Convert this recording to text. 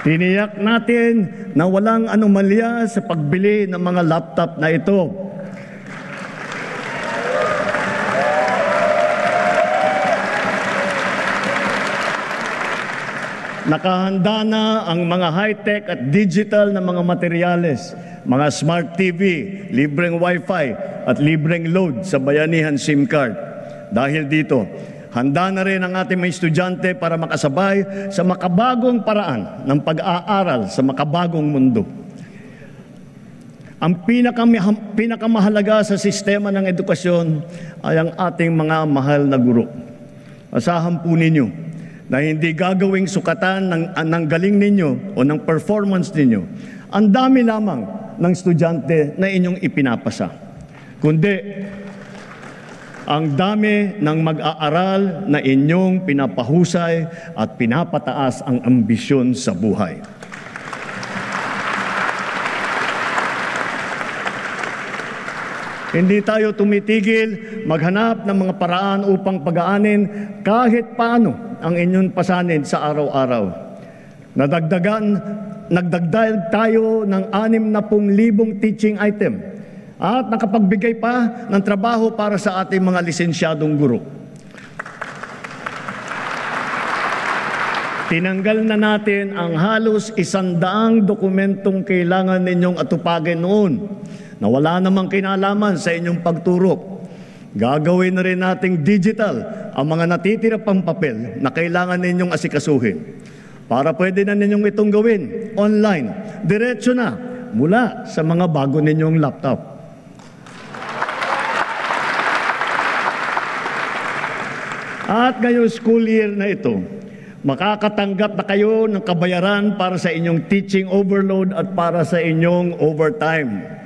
Tiniyak natin na walang anomalya sa pagbili ng mga laptop na ito. Nakahanda na ang mga high-tech at digital na mga materyales, mga smart TV, libreng Wi-Fi at libreng load sa bayanihan SIM card. Dahil dito, handa na rin ang ating mga estudyante para makasabay sa makabagong paraan ng pag-aaral sa makabagong mundo. Ang pinakamahalaga sa sistema ng edukasyon ay ang ating mga mahal na guro. Asahan po ninyo na hindi gagawing sukatan ng galing ninyo o ng performance ninyo ang dami lamang ng estudyante na inyong ipinapasa, kundi ang dami ng mag-aaral na inyong pinapahusay at pinapataas ang ambisyon sa buhay. Hindi tayo tumitigil maghanap ng mga paraan upang pag-aanin kahit paano ang inyong pasanin sa araw-araw. Nagdagdag tayo ng 60,000 teaching item at nakapagbigay pa ng trabaho para sa ating mga lisensyadong guro. Tinanggal na natin ang halos 100 dokumentong kailangan ninyong atupagin noon na wala namang kinalaman sa inyong pagturo. Gagawin na rin nating digital ang mga natitira pang papel na kailangan ninyong asikasuhin. Para pwede na ninyong itong gawin online, diretso na mula sa mga bago ninyong laptop. At ngayong school year na ito, makakatanggap na kayo ng kabayaran para sa inyong teaching overload at para sa inyong overtime.